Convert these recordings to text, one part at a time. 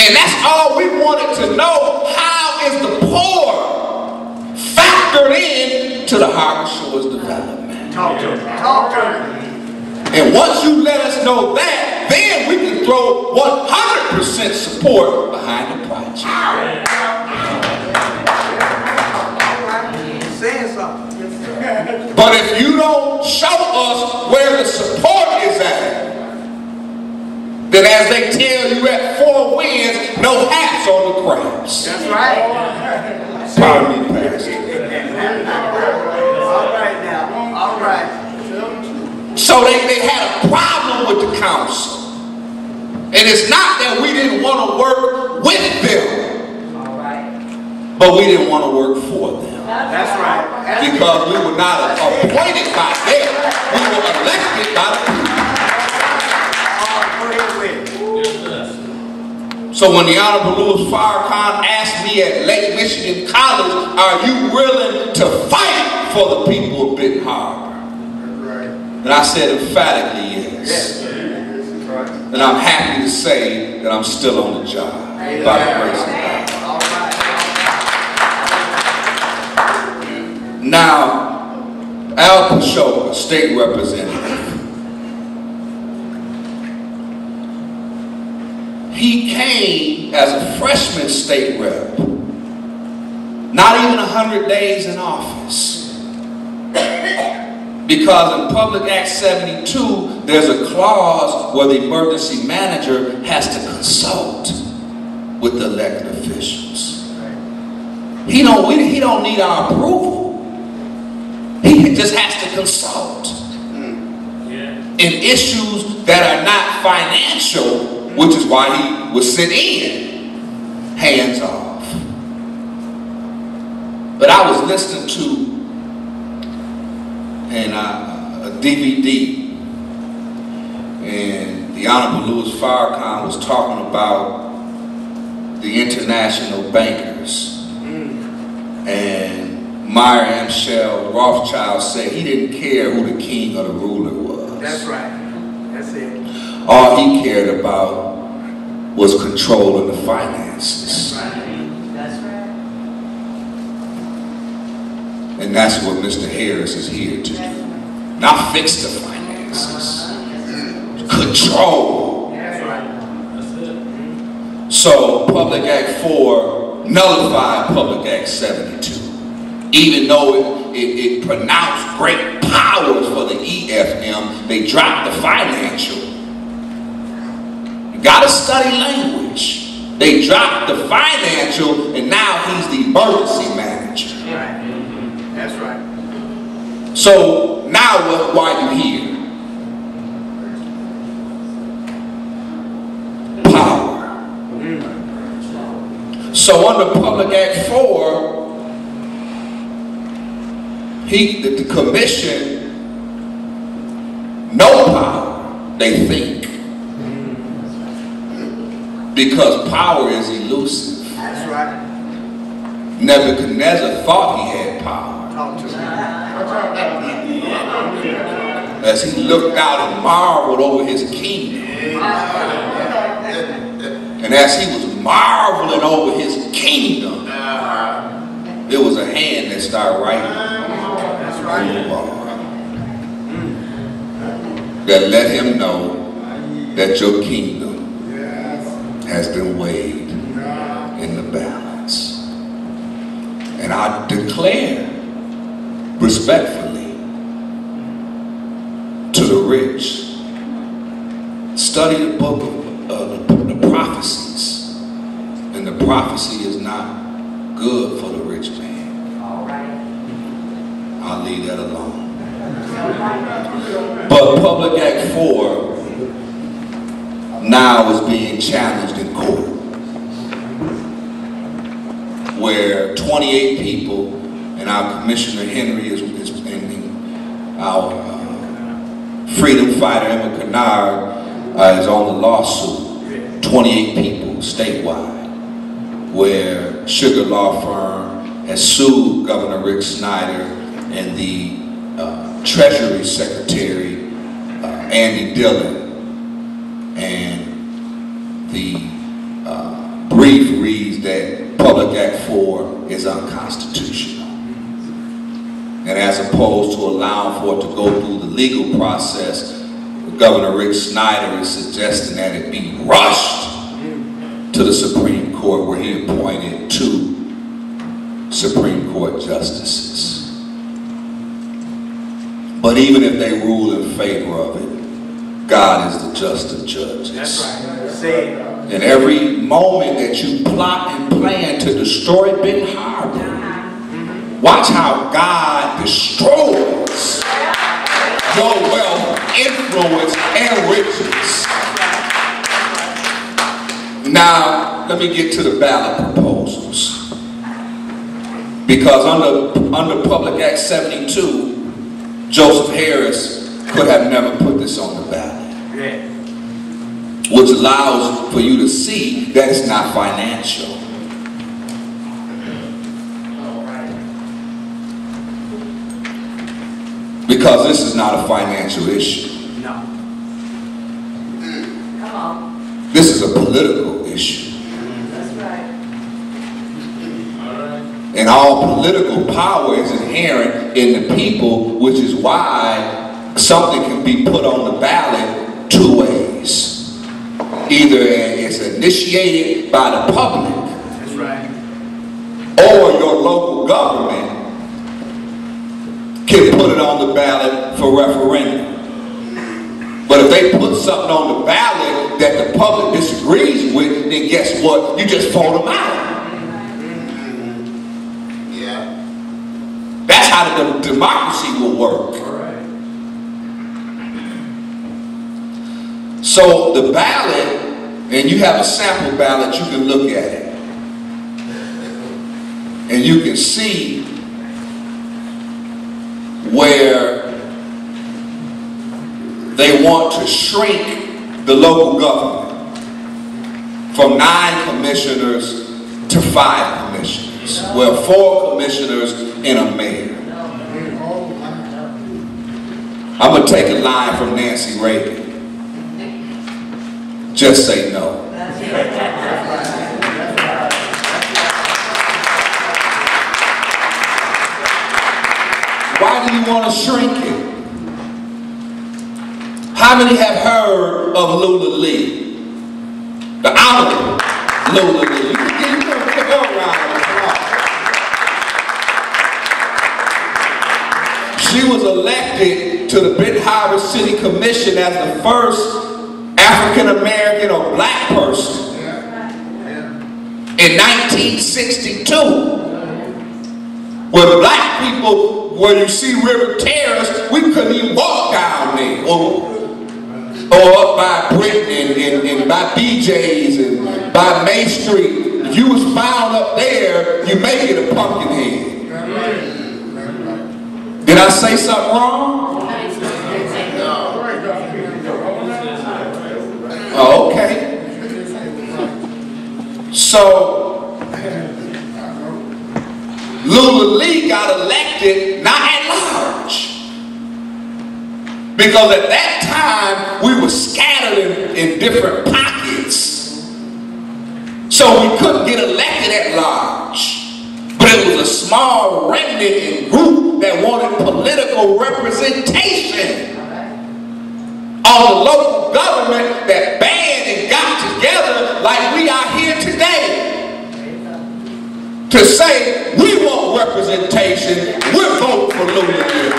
And that's all we wanted to know. How is the poor factored in to the Harbor Shores development? Talk to me. Talk to me. And once you let us know that, then we can throw 100% support behind the project. Saying something. But if you don't show us where the support is at, then as they tell you at Four Winds, no hats on the crabs. That's right. Pardon me, Pastor. All right now. All right. So they had a problem with the council. And it's not that we didn't want to work with them, but we didn't want to work for them. That's right. Because we were not appointed by them. We were elected by the people. So when the Honorable Louis Farrakhan asked me at Lake Michigan College, are you willing to fight for the people of Benton Harbor? And I said emphatically yes. And I'm happy to say that I'm still on the job by the grace of God. Now, Al Pashoka, state representative, he came as a freshman state rep, not even 100 days in office. Because in Public Act 72, there's a clause where the emergency manager has to consult with the elected officials. He don't need our approval. He just has to consult in issues that are not financial, which is why he was sent in hands off. But I was listening to a DVD, and the Honorable Louis Farrakhan was talking about the international bankers, and Meyer Amschel Rothschild said he didn't care who the king or the ruler was. That's right. That's it. All he cared about was controlling the finances. That's right. That's right. And that's what Mr. Harris is here to do. Not fix the finances. Control. That's right. So Public Act 4 nullified Public Act 72. Even though it pronounced great powers for the EFM, they dropped the financial. You gotta study language. They dropped the financial, and now he's the emergency manager. Right. That's right. So now why are you here? Power. So under Public Act 4, the commission, no power, they think. Because power is elusive. That's right. Nebuchadnezzar thought he had power. Talk to me. As he looked out and marveled over his kingdom. And as he was marveling over his kingdom, there was a hand that started writing on the wall that let him know that your kingdom has been weighed in the balance. And I declare respectfully to the rich, study the book of the prophecies, and the prophecy is not good for the rich man. All right. I'll leave that alone. But Public Act 4 now is being challenged in court, where 28 people, and our Commissioner Henry is ending, our freedom fighter Emma Kennard is on the lawsuit. 28 people statewide, where Sugar Law Firm has sued Governor Rick Snyder and the Treasury Secretary Andy Dillon and the brief reads that Public Act 4 is unconstitutional. And as opposed to allowing for it to go through the legal process, Governor Rick Snyder is suggesting that it be rushed to the Supreme Court, where he appointed 2 Supreme Court justices. But even if they rule in favor of it, God is the just judge. That's right. Say it. And every moment that you plot and plan to destroy Benton Harbor, watch how God destroys your wealth, influence, and riches. Now, let me get to the ballot proposals. Because under Public Act 72, Joseph Harris could have never put this on the ballot. Yeah. Which allows for you to see that it's not financial. Because this is not a financial issue. No. Come on. This is a political issue. That's right. And all political power is inherent in the people, which is why something can be put on the ballot 2 ways. Either it's initiated by the public, That's right. or your local government can put it on the ballot for referendum. But if they put something on the ballot that the public disagrees with, then guess what? You just vote them out. Yeah. That's how the democracy will work. All right. So the ballot, and you have a sample ballot, you can look at it. And you can see where they want to shrink the local government from 9 commissioners to 5 commissioners. Well, 4 commissioners and a mayor. I'm going to take a line from Nancy Reagan. Just say no. Why do you want to shrink it? How many have heard of Lula Lee? The Honorable Lula Lee. You can give her a round of applause. She was elected to the Benton Harbor City Commission as the first African American or black person in 1962. Where black people, where you see River Terrace, we couldn't even walk down there. Or up by Britain and by BJ's and by May Street. If you was found up there, you make it a pumpkin head. Did I say something wrong? Oh, okay. So, Lula Lee got elected not at large. Because at that time, we were scattered in different pockets. So we couldn't get elected at large. But it was a small remnant and group that wanted political representation on the local government that band and got together like we are here today to say we want representation, we're voting for Lula Lee.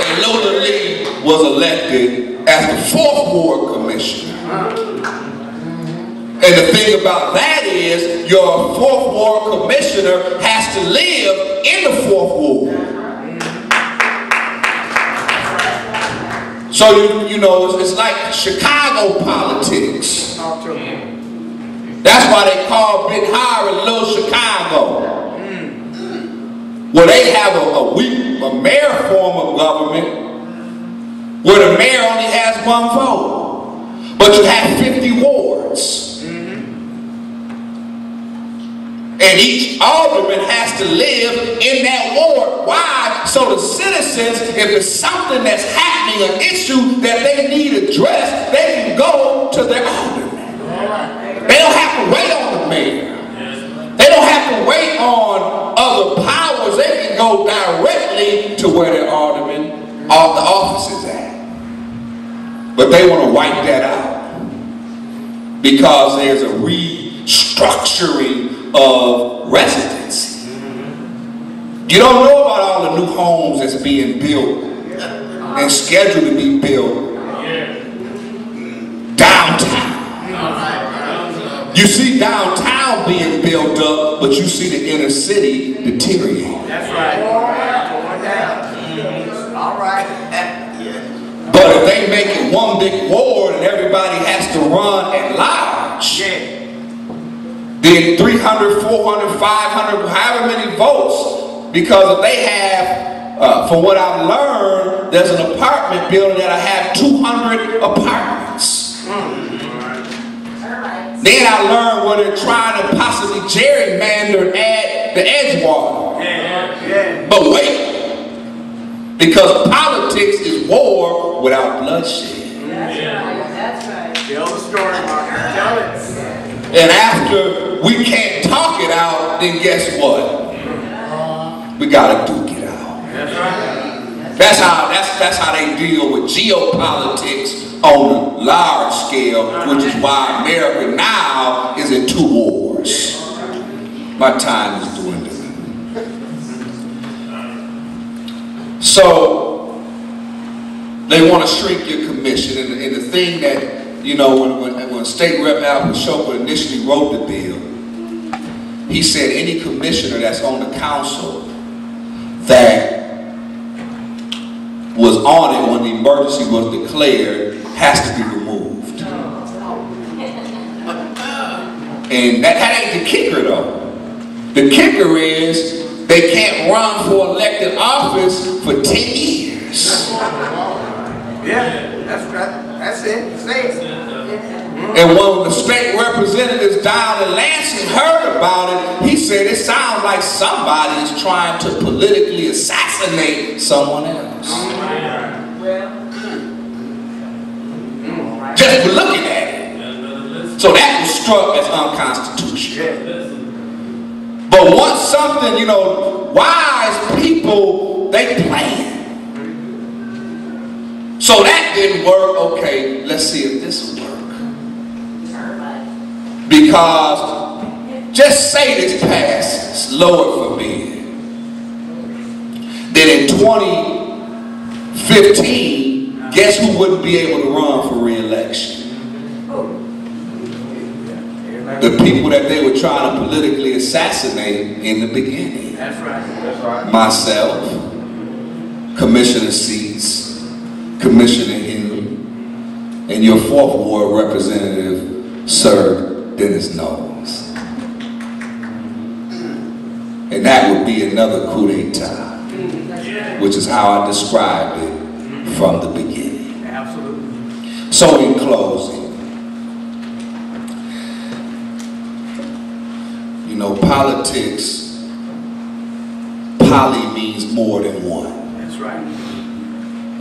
And Lula Lee was elected as the 4th Ward Commissioner. And the thing about that is your 4th Ward Commissioner has to live in the 4th Ward. So, you know, it's like Chicago politics. That's why they call Benton Harbor Little Chicago. Where they have a mayor form of government where the mayor only has 1 vote. But you have 50 wards. And each alderman has to live in that ward. Why? So the citizens, if it's something that's happening, an issue that they need addressed, they can go to their alderman. to where the aldermen, all the offices at. But they want to wipe that out because there's a restructuring of residency. You don't know about all the new homes that's being built and scheduled to be built downtown. You see downtown being built up, but you see the inner city deteriorate. That's right. All right. But if they make it one big ward and everybody has to run at large, then 300, 400, 500, however many votes, because if they have, from what I've learned, there's an apartment building that'll have 200 apartments. Then I learned where they're trying to possibly gerrymander at the Edgewater. But wait, because politics is war without bloodshed. That's right. Tell the story, Mark. Tell it. And after we can't talk it out, then guess what? We gotta duke it out. That's right. That's how they deal with geopolitics on a large scale, which is why America now is in 2 wars. My time is dwindling. So they want to shrink your commission, and the thing that, you know, when State Rep Al Pashoka initially wrote the bill, he said any commissioner that's on the council that was on it when the emergency was declared has to be removed. And that ain't the kicker though. The kicker is they can't run for elected office for 10 years. Yeah, that's right. That's it. Say it. And when the state representatives down in Lansing heard about it, he said it sounds like somebody is trying to politically assassinate someone else. Just for looking at it. So that was struck as unconstitutional. But once something, you know, wise people, they plan. So that didn't work. Okay, let's see if this will work. Because just say this passes, Lord forbid, then in 2015, guess who wouldn't be able to run for re-election? The people that they were trying to politically assassinate in the beginning. That's right. That's right. Myself, Commissioner Seats, Commissioner Henry, and your 4th Ward Representative, Sir Dennis Knowles. And that would be another coup d'etat, which is how I described it from the beginning. Absolutely. So in closing, you know, politics, poly means more than one. That's right.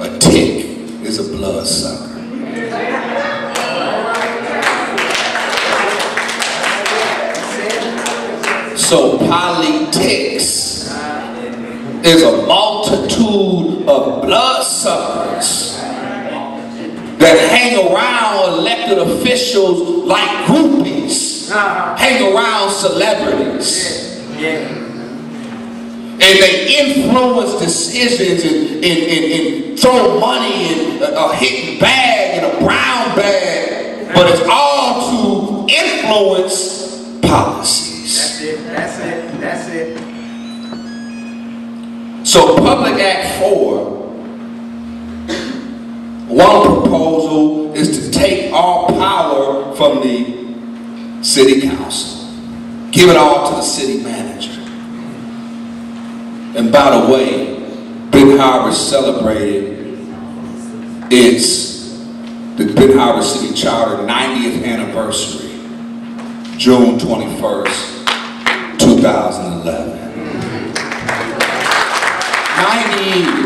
A tick is a bloodsucker. So politics is a multitude of bloodsuckers that hang around elected officials like groupies, hang around celebrities. And they influence decisions and throw money in a hidden bag and a brown bag, but it's all to influence policies. That's it. That's it. That's it. So Public Act 4, one proposal is to take all power from the city council, give it all to the city manager. And by the way, Benton Harbor celebrated the Benton Harbor City Charter 90th anniversary, June 21st, 2011. 90